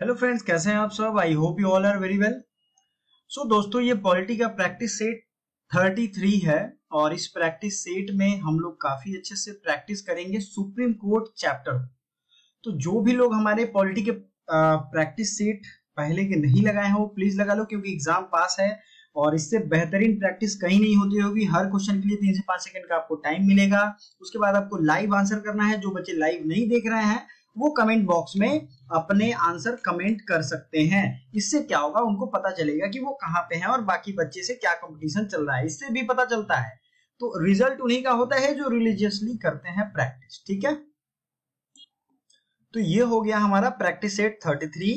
Hello friends, कैसे हैं आप सब। I hope you all are very well. So दोस्तों, ये पॉलिटी का प्रैक्टिस सेट 33 है और इस प्रैक्टिस सेट में हम लोग काफी अच्छे से प्रैक्टिस करेंगे सुप्रीम कोर्ट चैप्टर। तो जो भी लोग हमारे पॉलिटी के प्रैक्टिस सेट पहले के नहीं लगाए हैं वो प्लीज लगा लो, क्योंकि एग्जाम पास है और इससे बेहतरीन प्रैक्टिस कहीं नहीं होती होगी। हर क्वेश्चन के लिए 3 से 5 सेकंड का आपको टाइम मिलेगा। उसके बाद आपको लाइव आंसर करना है। जो बच्चे लाइव नहीं देख रहे हैं वो कमेंट बॉक्स में अपने आंसर कमेंट कर सकते हैं। इससे क्या होगा, उनको पता चलेगा कि वो कहाँ पे हैं और बाकी बच्चे से क्या कंपटीशन चल रहा है। इससे भी पता चलता है। तो रिजल्ट उन्हीं का होता है जो रिलीजियसली करते हैं प्रैक्टिस। ठीक है, तो ये हो गया हमारा प्रैक्टिस सेट 33।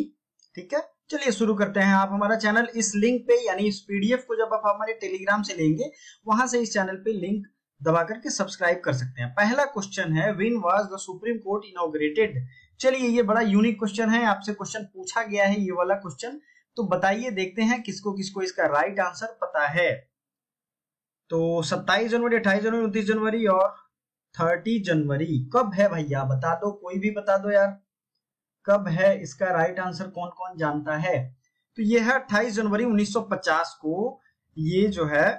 ठीक है, चलिए शुरू करते हैं। आप हमारा चैनल इस लिंक पे यानी इस पीडीएफ को जब आप हमारे टेलीग्राम से लेंगे वहां से इस चैनल पे लिंक दबा करके सब्सक्राइब कर सकते हैं। पहला क्वेश्चन है, when was the supreme court inaugurated. चलिए, ये बड़ा यूनिक क्वेश्चन है, आपसे क्वेश्चन पूछा गया है ये वाला क्वेश्चन। तो बताइए, देखते हैं किसको किसको इसका राइट आंसर पता है। तो 27 जनवरी, 28 जनवरी, 29 जनवरी और 30 जनवरी कब है भैया, बता दो, कोई भी बता दो यार, कब है इसका राइट आंसर, कौन कौन जानता है। तो ये है 28 जनवरी 1950 को। ये जो है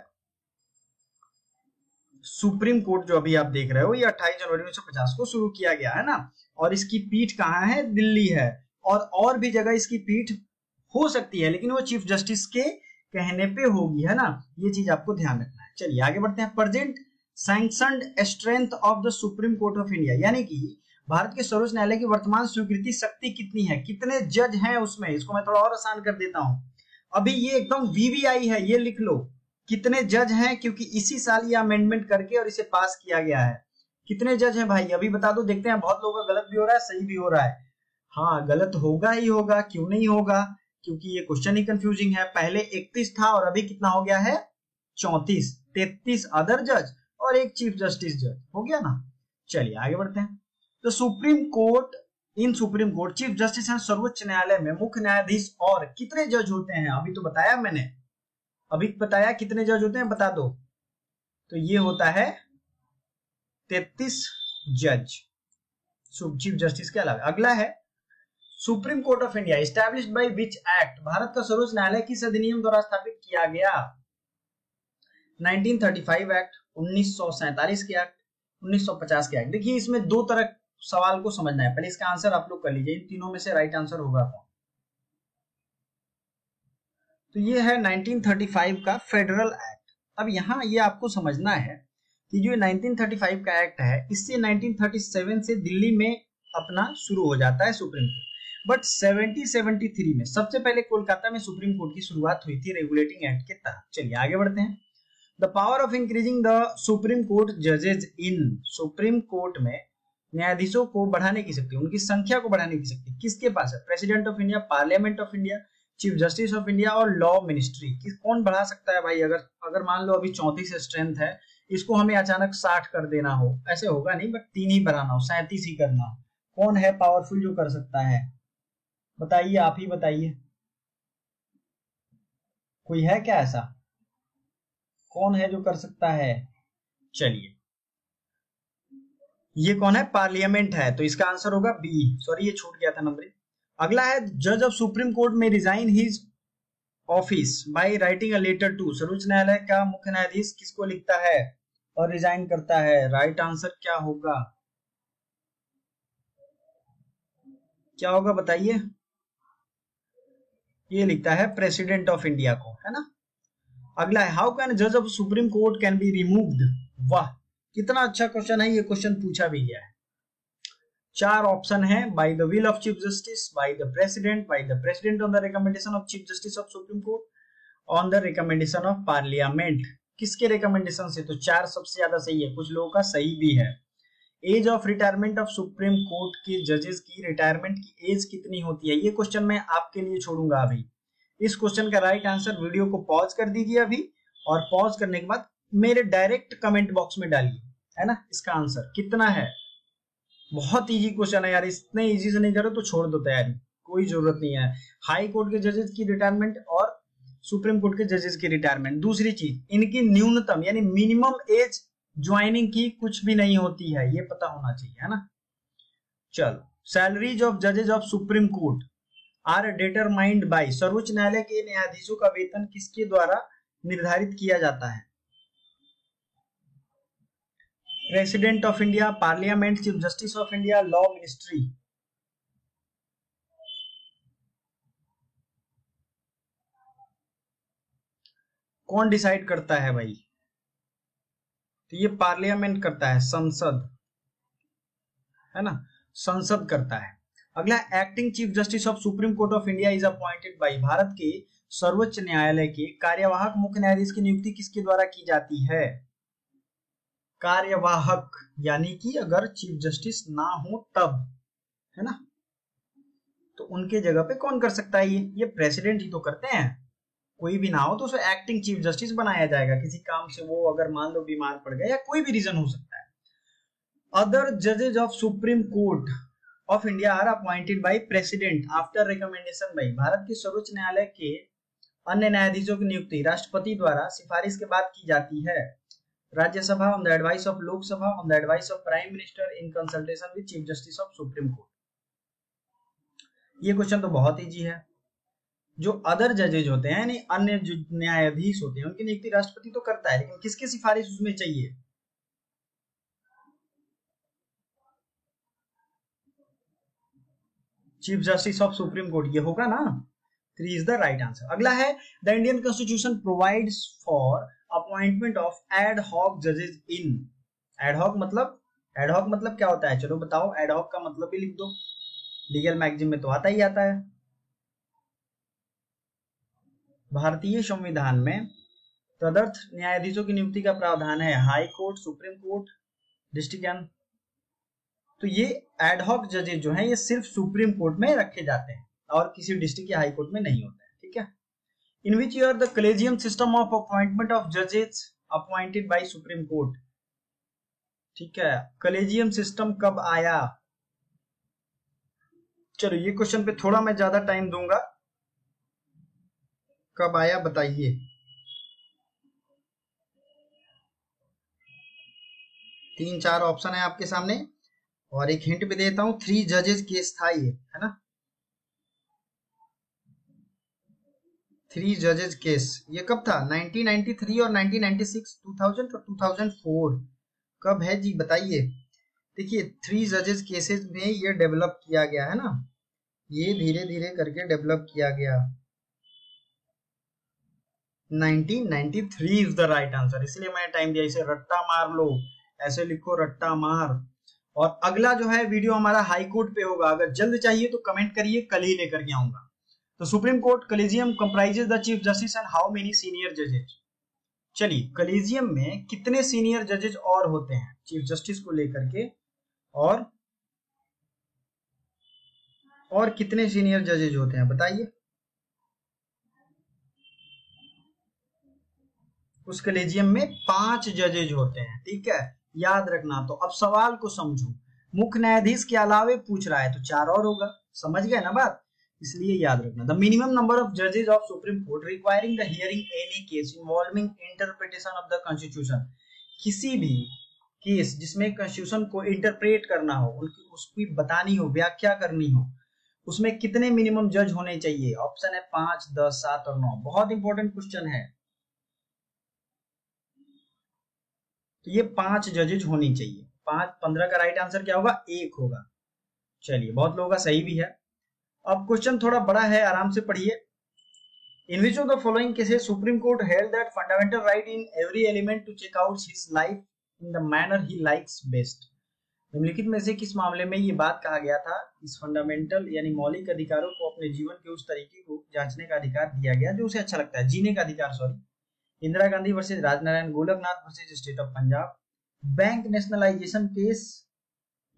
सुप्रीम कोर्ट जो अभी आप देख रहे हो, ये 28 जनवरी 1950 को शुरू किया गया है ना। और इसकी पीठ कहाँ है, दिल्ली है। और भी जगह इसकी पीठ हो सकती है, लेकिन वो चीफ जस्टिस के कहने पे होगी, है ना। ये चीज आपको ध्यान रखना है। चलिए आगे बढ़ते हैं। Present sanctioned strength of the supreme court of India, यानी कि भारत के सर्वोच्च न्यायालय की वर्तमान स्वीकृति शक्ति कितनी है, कितने जज हैं उसमें। इसको मैं थोड़ा और आसान कर देता हूं। अभी ये एकदम वीवीआई है, ये लिख लो कितने जज हैं, क्योंकि इसी साल ये अमेंडमेंट करके और इसे पास किया गया है। कितने जज हैं भाई, अभी बता दो। देखते हैं, बहुत लोगों का गलत भी हो रहा है, सही भी हो रहा है। हाँ, गलत होगा ही होगा, क्यों नहीं होगा, क्योंकि ये क्वेश्चन ही कंफ्यूजिंग है। पहले 31 था और अभी कितना हो गया है, 34। 33 अदर जज और एक चीफ जस्टिस जज हो गया ना। चलिए आगे बढ़ते हैं। तो supreme court, in supreme court chief justice and सर्वोच्च न्यायालय में मुख्य न्यायाधीश और कितने जज होते हैं, अभी तो बताया मैंने, अभी बताया कितने जज होते हैं, बता दो। तो ये होता है 33 जज चीफ जस्टिस के अलावा। अगला है, supreme court of India established by which act, Bharat का सर्वोच्च न्यायालय किस अधिनियम द्वारा स्थापित किया गया। 1935 एक्ट, 1947 के एक्ट, 1950 के एक्ट। देखिए, इसमें दो तरह सवाल को समझना है। पहले इसका आंसर आप लोग कर लीजिए, इन तीनों में से राइट आंसर होगा कौन। तो ये है 1935 का फेडरल एक्ट। अब यहाँ ये आपको समझना है कि जो 1935 का एक्ट है, इससे 1937 से दिल्ली में अपना शुरू हो जाता है सुप्रीम कोर्ट। बट 1773 में सबसे पहले कोलकाता में सुप्रीम कोर्ट की शुरुआत हुई थी रेगुलेटिंग एक्ट के तहत। चलिए आगे बढ़ते हैं। The power of increasing the supreme court जजेज इन, सुप्रीम कोर्ट में न्यायाधीशों को बढ़ाने की शक्ति, उनकी संख्या को बढ़ाने की शक्ति किसके पास है। President of India, parliament of India, chief justice of India और लॉ मिनिस्ट्री। कौन बढ़ा सकता है भाई। अगर मान लो अभी 34 स्ट्रेंथ है, इसको हमें अचानक 60 कर देना हो, ऐसे होगा नहीं, बट 3 ही बढ़ाना हो, 37 ही करना हो। कौन है पावरफुल जो कर सकता है, बताइए, आप ही बताइए, कोई है क्या ऐसा, कौन है जो कर सकता है। चलिए, ये कौन है, पार्लियामेंट है। तो इसका आंसर होगा बी। सॉरी, ये छूट गया था नंबरिंग। अगला है, जज ऑफ सुप्रीम कोर्ट में resign his office by writing a letter to, सर्वोच्च न्यायालय का मुख्य न्यायाधीश किसको लिखता है और रिजाइन करता है। राइट आंसर क्या होगा, क्या होगा बताइए। ये लिखता है प्रेसिडेंट ऑफ इंडिया को, है ना। अगला है, हाउ कैन जज of supreme court can be removed. वाह, कितना अच्छा क्वेश्चन है, ये क्वेश्चन पूछा भी गया है। 4 ऑप्शन है, by the will of chief justice, by the president on the recommendation of chief justice of supreme court, on the recommendation of parliament. किसके रिकमेंडेशन से, तो 4 सबसे ज्यादा सही है, कुछ लोगों का सही भी है। Age of retirement of supreme court के जजेस की रिटायरमेंट की एज कितनी होती है, ये क्वेश्चन मैं आपके लिए छोड़ूंगा अभी। इस क्वेश्चन का राइट आंसर वीडियो को पॉज कर दीजिए अभी, और पॉज करने के बाद मेरे डायरेक्ट कमेंट बॉक्स में डालिए, है ना, इसका आंसर कितना है। बहुत इजी क्वेश्चन है यार, इतने इजी से नहीं करो तो छोड़ दो तैयारी, कोई जरूरत नहीं है। हाई कोर्ट के जजेस की रिटायरमेंट और सुप्रीम कोर्ट के जजेस की रिटायरमेंट। दूसरी चीज, इनकी न्यूनतम यानी मिनिमम एज ज्वाइनिंग की कुछ भी नहीं होती है, ये पता होना चाहिए, है ना। चलो, सैलरीज ऑफ जजेस of supreme court. Are determined by, सर्वोच्च न्यायालय के न्यायाधीशों का वेतन किसके द्वारा निर्धारित किया जाता है? President of India, parliament, chief justice of India, law ministry. कौन डिसाइड करता है भाई? तो ये पार्लियामेंट करता है, संसद है ना, संसद करता है। अगला, acting chief justice of supreme court of India is appointed by, Bharat के सर्वोच्च न्यायालय के कार्यवाहक मुख्य न्यायाधीश की नियुक्ति किसके द्वारा की जाती है? कार्यवाहक, यानी कि अगर चीफ जस्टिस ना हो तब, है ना, तो उनके जगह पे कौन कर सकता है? ये प्रेसिडेंट ही तो करते हैं। कोई भी ना हो तो उसे एक्टिंग चीफ जस्टिस बनाया जाएगा, किसी काम से वो अगर मान लो बीमार पड़ गया या कोई भी रीजन हो सकता है। अदर जजेज of supreme court of India are appointed by president after recommendation by, Bharat के सर्वोच्च न्यायालय के अन्य न्यायाधीशों की नियुक्ति राष्ट्रपति द्वारा सिफारिश के बाद की जाती है। Rajya Sabha on the advice of Lok Sabha on the advice of prime minister in consultation with chief justice of supreme court. ये क्वेश्चन तो बहुत इजी है। जो अदर जजेज होते हैं यानी अन्य जो न्यायाधीश होते हैं उनकी नियुक्ति राष्ट्रपति तो करता है, लेकिन किसकी सिफारिश उसमें चाहिए? Chief justice of supreme court, ये होगा ना। 3 इज द राइट आंसर। अगला है, the Indian constitution provides for appointment of ad hoc जजेस इन, एड हॉक मतलब क्या होता है? चलो बताओ, एड हॉक का मतलब भी लिख दो, लीगल मैगजीन में तो आता ही आता है। भारतीय संविधान में तदर्थ न्यायाधीशों की नियुक्ति का प्रावधान है, high court, supreme court, district and. तो ये एडहॉक जजेस जो हैं ये सिर्फ सुप्रीम कोर्ट में रखे जाते हैं और किसी डिस्ट्रिक्ट या हाई कोर्ट में नहीं होते हैं, ठीक है। In which year the collegium system of appointment of जजेस अपॉइंटेड बाय सुप्रीम कोर्ट, ठीक है, कलेजियम सिस्टम कब आया? चलो ये क्वेश्चन पे थोड़ा मैं ज्यादा टाइम दूंगा, कब आया बताइए। 3-4 ऑप्शन है आपके सामने और एक हिंट भी देता हूं, 3 जजेस केस था ये, है ना, 3 जजेस केस। ये कब था? 1993 और 1996, 2000 और 2004। कब है जी बताइए। देखिए 3 जजेस केसेस में ये डेवलप किया गया है ना, ये धीरे धीरे करके डेवलप किया गया। 1993 इज द राइट आंसर, इसलिए मैंने टाइम दिया। इसे रट्टा मार लो, ऐसे लिखो रट्टा मार। और अगला जो है वीडियो हमारा हाई कोर्ट पे होगा, अगर जल्द चाहिए तो कमेंट करिए, कल ही लेकर के आऊंगा। तो supreme court collegium comprises the chief justice and how many senior जजेस। चलिए, कलेजियम में कितने सीनियर जजेस और होते हैं चीफ जस्टिस को लेकर के, और कितने सीनियर जजेस होते हैं बताइए। उस कलेजियम में 5 जजेज होते हैं, ठीक है, याद रखना। तो अब सवाल को समझो, मुख्य न्यायाधीश के अलावे पूछ रहा है तो 4 और होगा, समझ गए ना बात, इसलिए याद रखना। द मिनिमम नंबर ऑफ जजेज of supreme court requiring the hearing any case involving interpretation of the constitution, किसी भी केस जिसमें कॉन्स्टिट्यूशन को इंटरप्रेट करना हो, उसकी बतानी हो, व्याख्या करनी हो, उसमें कितने मिनिमम जज होने चाहिए? ऑप्शन है 5, 10, 7 और 9। बहुत इंपॉर्टेंट क्वेश्चन है। तो ये 5 जजेज होनी चाहिए। 5, 15 का राइट आंसर क्या होगा? 1 होगा। चलिए, बहुत लोगों का सही भी है। अब क्वेश्चन थोड़ा बड़ा है, आराम से पढ़िए। In which of the following cases supreme court held that fundamental right in every element to check out his life in the manner he likes best. निम्नलिखित में से किस मामले में ये बात कहा गया था, इस फंडामेंटल यानी मौलिक अधिकारों को अपने जीवन के उस तरीके को जांचने का अधिकार दिया गया जो उसे अच्छा लगता है, जीने का अधिकार, sorry. Indira Gandhi versus Rajnarayan Golaknath versus state of Punjab, bank nationalisation case,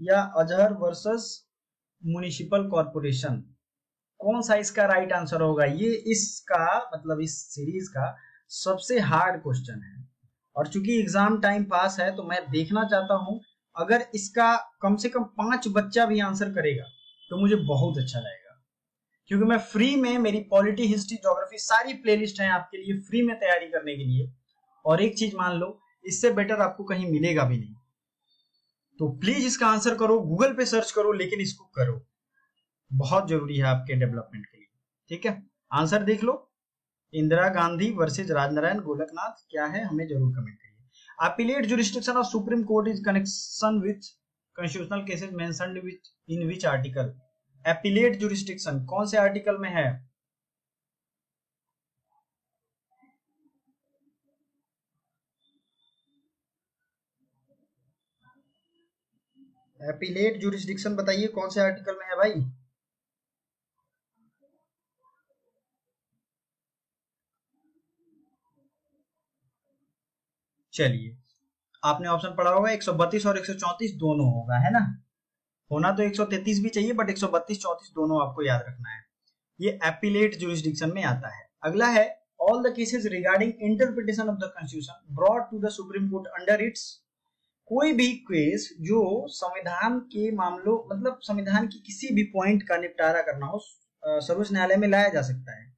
या अजहर वर्सेस म्युनिसिपल कॉर्पोरेशन। कौन सा इसका राइट आंसर होगा? ये इसका मतलब इस सीरीज का सबसे हार्ड क्वेश्चन है, और चूंकि एग्जाम टाइम पास है तो मैं देखना चाहता हूं अगर इसका कम से कम 5 बच्चा भी आंसर करेगा तो मुझे बहुत अच्छा लगेगा, क्योंकि मैं फ्री में, मेरी पॉलिटी, हिस्ट्री, ज्योग्राफी सारी प्लेलिस्ट है आपके लिए फ्री में तैयारी करने के लिए। और एक चीज मान लो, इससे बेटर आपको कहीं मिलेगा भी नहीं। तो प्लीज इसका आंसर करो, गूगल पे सर्च करो, लेकिन इसको करो। बहुत जरूरी है आपके डेवलपमेंट के लिए। ठीक है, आंसर देख लो, इंदिरा गांधी वर्सेज राजनारायण गोलकनाथ क्या है, हमें जरूर कमेंट करिए। Appellate jurisdiction of supreme court is connection with constitutional cases mentioned in which article. Appellate jurisdiction कौन से आर्टिकल में है? अपीलेट जुरिस्डिक्शन बताइए कौन से आर्टिकल में है भाई? चलिए, आपने ऑप्शन पढ़ा होगा 132 और 134 दोनों होगा, है ना? होना तो 133 भी चाहिए, बट 132 34 दोनों आपको याद रखना है। ये अपीलेट जुरिस्डिक्शन में आता है। अगला है all the cases regarding interpretation of the constitution brought to the supreme court under its. कोई भी केस जो संविधान के मामलों, मतलब संविधान की किसी भी पॉइंट का निपटारा करना हो, सर्वोच्च न्यायालय में लाया जा सकता है।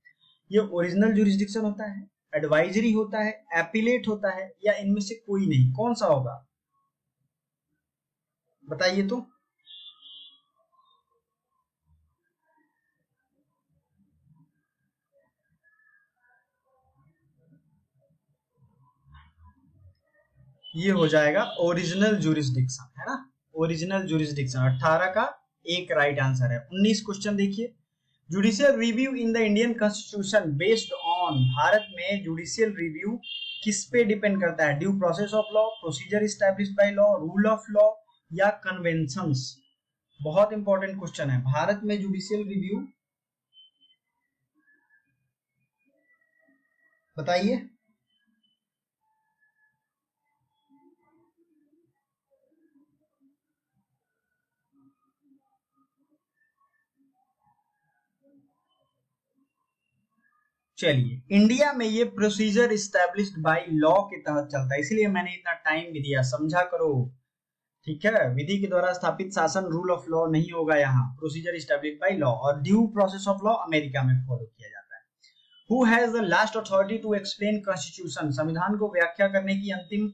ये ओरिजिनल जुरिस्डिक्शन होता है, एडवाइजरी होता है, एपीलेट होता है, या इनमें से कोई नहीं? कौन सा होगा बताइए तो। ये हो जाएगा ओरिजिनल जुरिस्डिक्शन, है ना? ओरिजिनल जुरिस्डिक्शन 18 का एक राइट आंसर है। 19 क्वेश्चन देखिए, judicial review in the Indian constitution based on. Bharat में जुडिशियल रिव्यू किस पे डिपेंड करता है? Due process of law, procedure established by law, rule of law, या कन्वेंशंस? बहुत इंपॉर्टेंट क्वेश्चन है। भारत में जुडिशियल रिव्यू बताइए। चलिए, इंडिया में ये प्रोसीजर इस्टेब्लिश्ड बाय लॉ के तहत चलता है, इसलिए मैंने इतना टाइम भी दिया, समझा करो। ठीक है, विधि के द्वारा स्थापित शासन, रूल ऑफ लॉ नहीं होगा यहाँ, प्रोसीजर इस्टेब्लिश्ड बाय लॉ। और due process of law America में फॉलो किया जाता है। Who has the last authority to explain constitution. संविधान को व्याख्या करने की अंतिम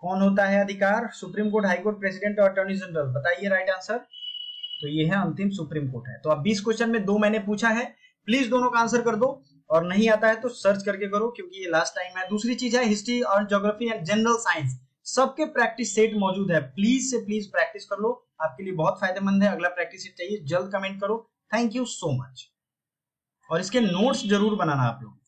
कौन होता है अधिकार? Supreme court, high court, president और अटॉर्नी जनरल? बताइए राइट आंसर। तो ये है अंतिम सुप्रीम कोर्ट है। तो अब 20 क्वेश्चन में 2 मैंने पूछा है, प्लीज दोनों का आंसर कर दो, और नहीं आता है तो सर्च करके करो, क्योंकि ये लास्ट टाइम है। दूसरी चीज है हिस्ट्री और ज्योग्राफी एंड जनरल साइंस, सबके प्रैक्टिस सेट मौजूद है, प्लीज से प्लीज प्रैक्टिस कर लो, आपके लिए बहुत फायदेमंद है। अगला प्रैक्टिस सेट चाहिए, जल्द कमेंट करो। थैंक यू सो मच, और इसके नोट्स जरूर बनाना आप लोग।